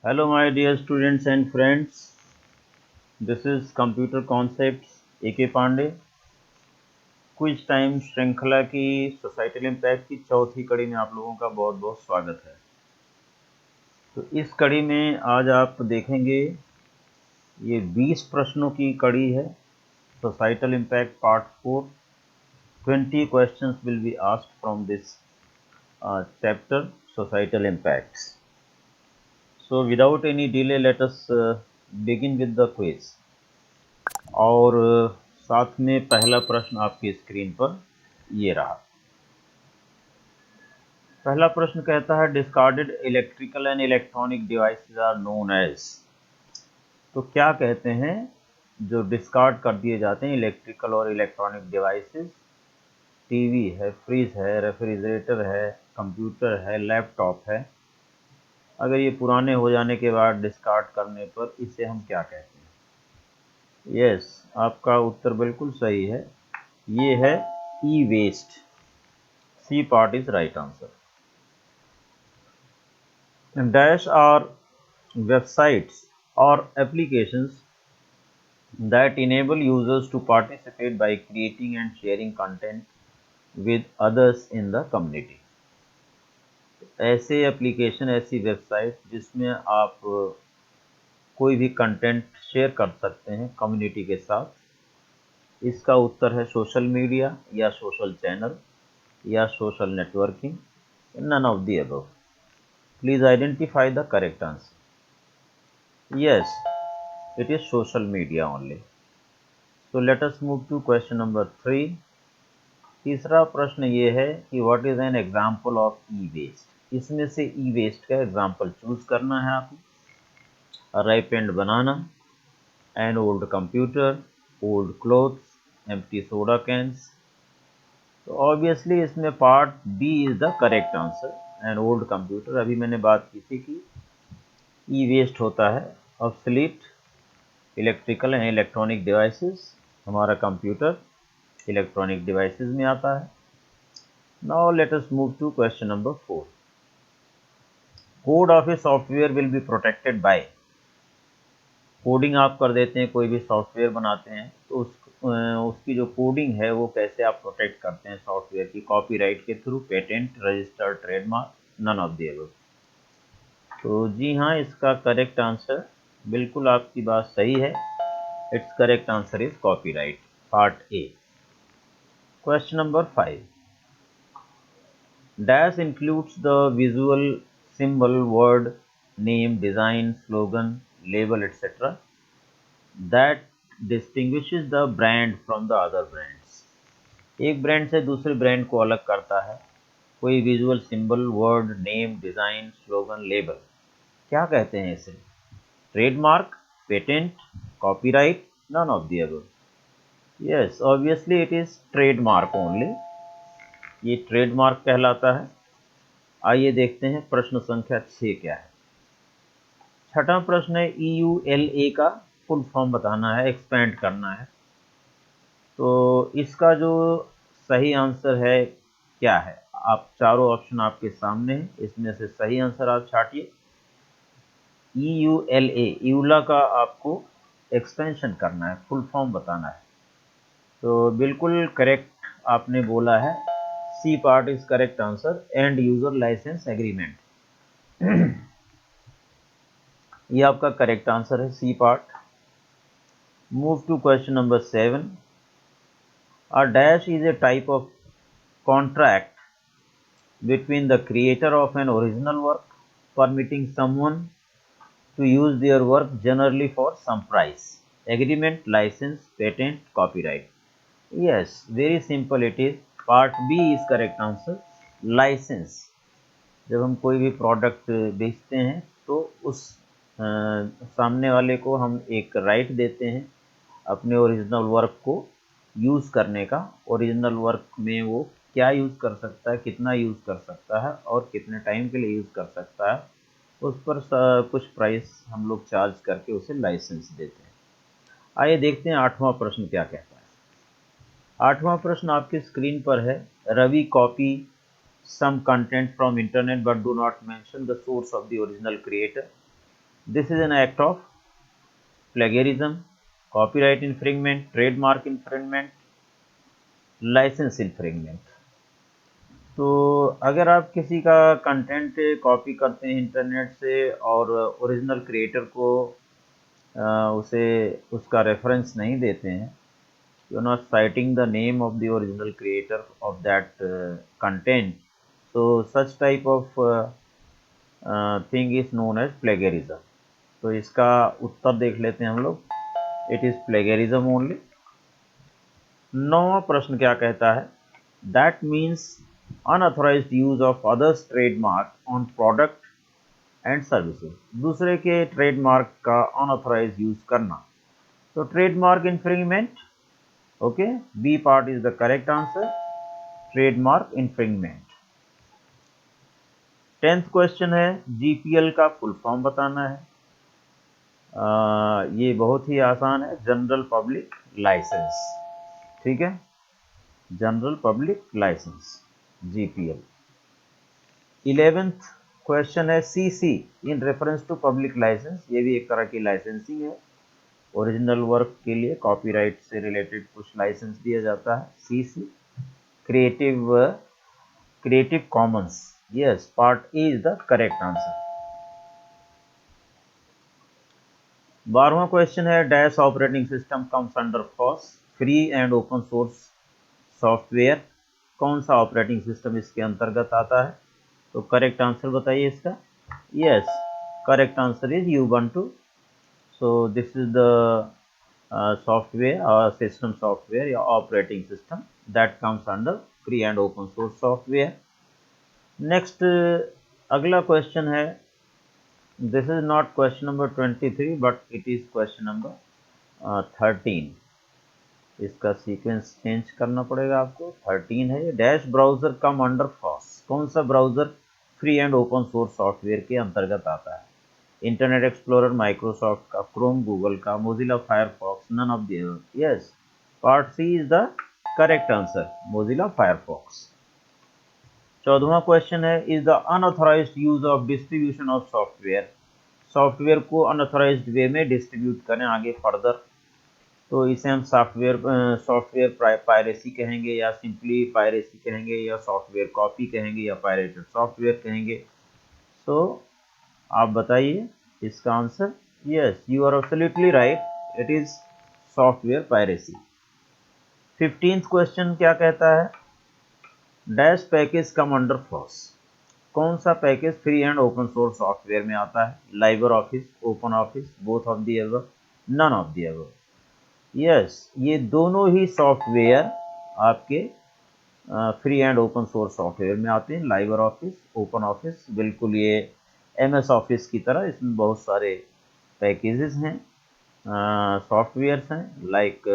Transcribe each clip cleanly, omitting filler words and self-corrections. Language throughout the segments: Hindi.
Hello, my dear students and friends. This is Computer Concepts A.K. Pandey. Quiz time श्रृंखला की सोसाइटल इम्पैक्ट की चौथी कड़ी में आप लोगों का बहुत बहुत स्वागत है। तो इस कड़ी में आज आप देखेंगे ये 20 प्रश्नों की कड़ी है। Societal impact part 4। 20 questions will be asked from this chapter, Societal Impacts. So without any delay, let us begin with the quiz. और साथ में पहला प्रश्न आपकी स्क्रीन पर ये रहा। पहला प्रश्न कहता है discarded electrical and electronic devices are known as. तो क्या कहते हैं जो डिस्कार्ड कर दिए जाते हैं इलेक्ट्रिकल और इलेक्ट्रॉनिक डिवाइसेस? टीवी है, फ्रिज है, रेफ्रिजरेटर है, कंप्यूटर है, लैपटॉप है। अगर ये पुराने हो जाने के बाद डिस्कार्ड करने पर इसे हम क्या कहते हैं? यस, आपका उत्तर बिल्कुल सही है। ये है E waste. C part is right answer. Dash are websites or applications that enable users to participate by creating and sharing content with others in the community. ऐसे एप्लीकेशन, ऐसी वेबसाइट जिसमें आप कोई भी कंटेंट शेयर कर सकते हैं कम्युनिटी के साथ। इसका उत्तर है सोशल मीडिया या सोशल चैनल या social networking, none of the above. Please identify the correct answer. Yes, it is social media only. So let us move to question number 3. तीसरा प्रश्न ये है कि what is an example of e-waste? इसमें से e-waste का एग्जाम्पल चूज करना है आपको। ripened banana, an old computer, old clothes, empty soda cans. तो ऑब्वियसली इसमें part B is the correct answer. An old computer, अभी मैंने बात की थी कि ई वेस्ट होता है obsolete electrical and electronic devices. हमारा कंप्यूटर इलेक्ट्रॉनिक डिवाइसेस में आता है। Now let us move to question number 4। Code of a software will be protected by. Coding आप कर देते हैं, कोई भी सॉफ्टवेयर बनाते हैं, तो उसकी जो कोडिंग है वो कैसे आप प्रोटेक्ट करते हैं सॉफ्टवेयर की? कॉपीराइट के through, patent, registered trademark, none of the above. तो जी हाँ, इसका करेक्ट आंसर, बिल्कुल आपकी बात सही है। It's correct answer is copyright, part A. Question number 5। Dash includes the visual symbol, word, name, design, slogan, label, etc. that distinguishes the brand from the other brands. एक ब्रांड से दूसरे ब्रांड को अलग करता है कोई visual symbol, word, name, design, slogan, label. क्या कहते हैं इसे? Trademark, patent, copyright, none of the above. Yes, obviously it is trademark only. ये ट्रेडमार्क कहलाता है। आइए देखते हैं प्रश्न संख्या 6 क्या है। छठा प्रश्न है EULA का फुल फॉर्म बताना है, एक्सपेंड करना है। तो इसका जो सही आंसर है क्या है? आप चारों ऑप्शन आपके सामने हैं, इसमें से सही आंसर आप छाटिए। EULA, यूला का आपको एक्सपेंशन करना है, फुल फॉर्म बताना है। तो बिल्कुल करेक्ट आपने बोला है। C part is correct answer, end user license agreement. ये आपका करेक्ट आंसर है, C part. Move to question number 7। A dash is a type of contract between the creator of an original work permitting someone to use their work generally for some price. Agreement, license, patent, copyright. Yes, very simple it is. Part B is correct answer. License. जब हम कोई भी प्रोडक्ट बेचते हैं तो उस सामने वाले को हम एक राइट देते हैं अपने ओरिजिनल वर्क को यूज़ करने का। ओरिजिनल वर्क में वो क्या यूज़ कर सकता है, कितना यूज़ कर सकता है और कितने टाइम के लिए यूज़ कर सकता है, उस पर कुछ प्राइस हम लोग चार्ज करके उसे लाइसेंस देते हैं। आइए देखते हैं 8वां प्रश्न क्या कहता है। 8वां प्रश्न आपकी स्क्रीन पर है। Ravi copy some content from internet but do not mention the source of the original creator. This is an act of plagiarism, copyright infringement, trademark infringement, licence infringement. तो अगर आप किसी का कंटेंट कॉपी करते हैं इंटरनेट से और ओरिजिनल क्रिएटर को उसे उसका रेफरेंस नहीं देते हैं, you are not citing the name of the original creator of that content, so such type of thing is known as plagiarism। तो इसका उत्तर देख लेते हैं हम लोग, इट इज प्लेगरिज्म ओनली। नौवां प्रश्न क्या कहता है, that means unauthorised use of others trademark on product and services, दूसरे के ट्रेडमार्क का अनऑथराइज यूज करना, तो trademark infringement. Okay, B part is the correct answer, trademark infringement. 10th question है, जीपीएल का फुल फॉर्म बताना है। ये बहुत ही आसान है, जनरल पब्लिक लाइसेंस। ठीक है, general public licence, GPL. 11th question है, CC in reference to public licence, ये भी एक तरह की लाइसेंसिंग है। ओरिजिनल वर्क के लिए कॉपीराइट से रिलेटेड कुछ लाइसेंस दिया जाता है। CC, creative commons, yes, part A is the correct answer. 12वां क्वेश्चन है, dash operating system comes under FOSS, free and open source software, कौन सा ऑपरेटिंग सिस्टम इसके अंतर्गत आता है? तो करेक्ट आंसर बताइए इसका। Yes, correct answer is Ubuntu। So this is the software or system software या operating system that comes under free and open source software। Next अगला क्वेश्चन है, this is not question number 23 but it is question number 13। इसका सीक्वेंस चेंज करना पड़ेगा आपको। 13 है ये, dash browser come under FOSS, कौन सा browser free and open source software के अंतर्गत आता है? इंटरनेट एक्सप्लोरर, माइक्रोसॉफ्ट का, क्रोम गूगल का, Mozilla Firefox, none of the above. Yes, part C is the correct answer, Mozilla Firefox. 14वां क्वेश्चन है, is the unauthorised use of distribution of software, software को अनऑथराइज्ड वे में डिस्ट्रीब्यूट करें आगे फर्दर, तो इसे हम सॉफ्टवेयर पायरेसी कहेंगे, या सिंपली पायरेसी कहेंगे, या सॉफ्टवेयर कॉपी कहेंगे, या पायरेटेड सॉफ्टवेयर कहेंगे। सो आप बताइए इसका आंसर। Yes, you are absolutely right, it is software piracy. 15th question क्या कहता है, dash package come under FOSS, कौन सा package free and open source software में आता है? LibreOffice, OpenOffice, both of the above, none of the above. Yes, ये दोनों ही सॉफ्टवेयर आपके free and open source software में आते हैं। लाइबर ऑफिस, ओपन ऑफिस, बिल्कुल ये एमएस ऑफिस की तरह इसमें बहुत सारे पैकेजेस हैं, सॉफ्टवेयर्स हैं, लाइक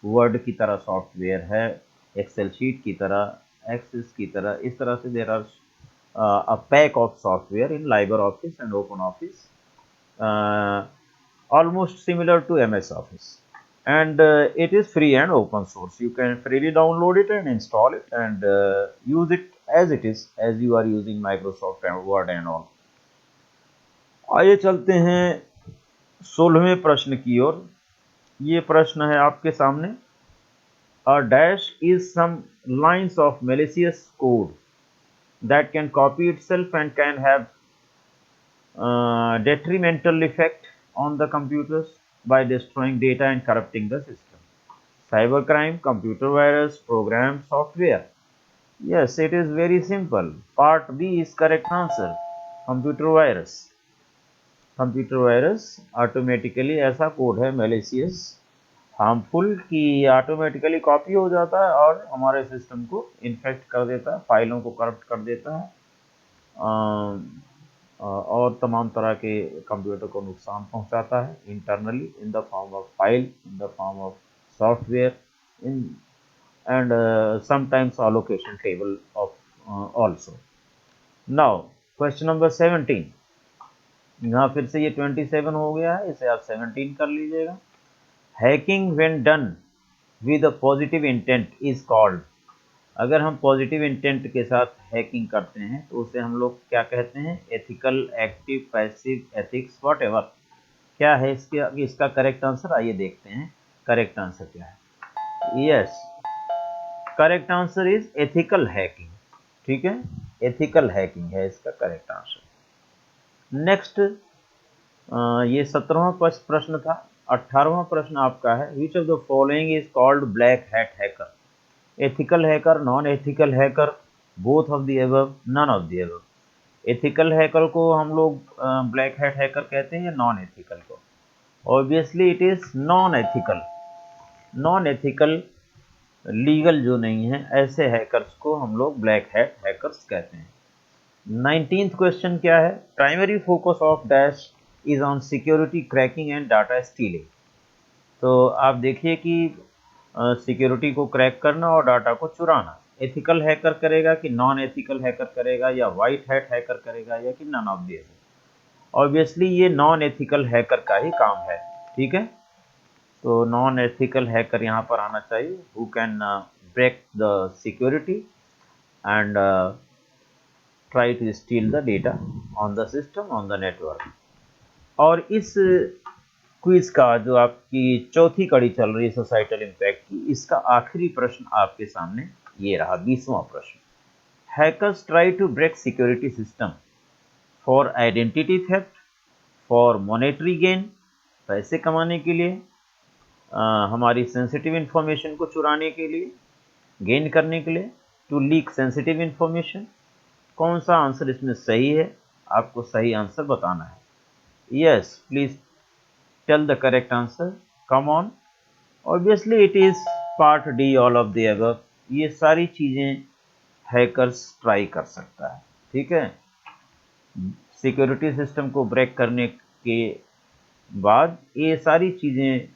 वर्ड की तरह सॉफ्टवेयर है, एक्सेल शीट की तरह, एक्सेस की तरह, इस तरह से there are a pack of software in LibreOffice and OpenOffice, almost similar to MS Office, and it is free and open source. You can freely download it and install it and use it as it is, as you are using Microsoft and Word and all। आइए चलते हैं 16वें प्रश्न की ओर। ये प्रश्न है आपके सामने, a dash is some lines of malicious code that can copy itself and can have detrimental effect on the computers by destroying data and corrupting the system. Cybercrime, computer virus, program, software. Yes, it is very simple. Part B is correct answer. Computer virus. Computer virus automatically ऐसा कोड है मैलिशियस, हार्मफुल, कि ऑटोमेटिकली कॉपी हो जाता है और हमारे सिस्टम को इन्फेक्ट कर देता है, फाइलों को करप्ट कर देता है, और तमाम तरह के कंप्यूटर को नुकसान पहुंचाता है internally in the form of file, in the form of software, in and sometimes allocation table of also। Now question number 17, यहाँ फिर से ये 27 हो गया है, इसे आप 17 कर लीजिएगा। Hacking when done with a positive intent is called, अगर हम पॉजिटिव इंटेंट के साथ हैकिंग करते हैं तो उसे हम लोग क्या कहते हैं, ethical, active, passive, ethics, whatever. क्या है इसका करेक्ट आंसर, आइए देखते हैं करेक्ट आंसर क्या है। Yes, correct answer is ethical hacking. ठीक है, एथिकल हैकिंग है इसका करेक्ट आंसर। नेक्स्ट, ये 17वां प्रश्न था। 18वां प्रश्न आपका है, which of the following is called black hat hacker? Ethical hacker, non ethical hacker, both of the above, none of the above. Ethical hacker को हम लोग ब्लैक हैट हैकर कहते हैं या नॉन एथिकल को? Obviously it is non ethical. Non ethical, legal जो नहीं है, ऐसे हैकर्स को हम लोग ब्लैक हैट हैकर्स कहते हैं। 19th क्वेश्चन क्या है, primary focus of dash is on security cracking and data stealing. तो आप देखिए कि सिक्योरिटी को क्रैक करना और डाटा को चुराना एथिकल हैकर करेगा कि नॉन एथिकल हैकर करेगा, या वाइट हैट हैकर करेगा, या कि नन ऑफ दिस। ऑब्वियसली ये नॉन एथिकल हैकर का ही काम है। ठीक है, तो नॉन एथिकल हैकर यहाँ पर आना चाहिए, who can break the security and try to steal the data on the system, on the network. और इस क्विज का जो आपकी चौथी कड़ी चल रही है सोसाइटल इम्पैक्ट की, इसका आखिरी प्रश्न आपके सामने ये रहा, 20वां प्रश्न। Hackers try to break security system for identity theft, for monetary gain, पैसे कमाने के लिए, हमारी सेंसिटिव इंफॉर्मेशन को चुराने के लिए, गेन करने के लिए, टू लीक सेंसिटिव इंफॉर्मेशन। कौन सा आंसर इसमें सही है, आपको सही आंसर बताना है। Yes, please tell the correct answer, come on. Obviously it is part D, all of the above. ये सारी चीजें हैकर्स ट्राई कर सकता है। ठीक है, सिक्योरिटी सिस्टम को ब्रेक करने के बाद ये सारी चीजें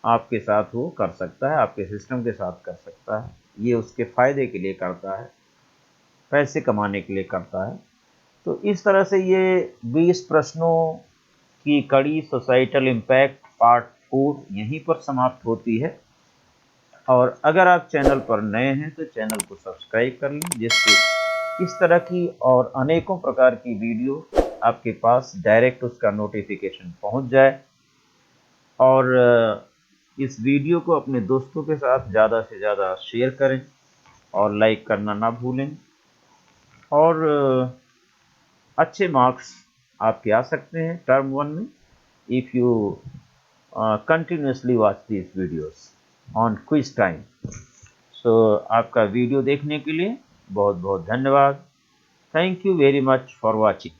आपके साथ वो कर सकता है, आपके सिस्टम के साथ कर सकता है। ये उसके फायदे के लिए करता है, पैसे कमाने के लिए करता है। तो इस तरह से ये 20 प्रश्नों की कड़ी सोसाइटल इम्पैक्ट पार्ट 4 यहीं पर समाप्त होती है। और अगर आप चैनल पर नए हैं तो चैनल को सब्सक्राइब कर लें, जिससे इस तरह की और अनेकों प्रकार की वीडियो आपके पास डायरेक्ट उसका नोटिफिकेशन पहुंच जाए। और इस वीडियो को अपने दोस्तों के साथ ज़्यादा से ज़्यादा शेयर करें और लाइक करना ना भूलें। और अच्छे मार्क्स आपके आ सकते हैं टर्म 1 में, if you continuously watch these videos on quiz time। सो आपका वीडियो देखने के लिए बहुत बहुत धन्यवाद। Thank you very much for watching.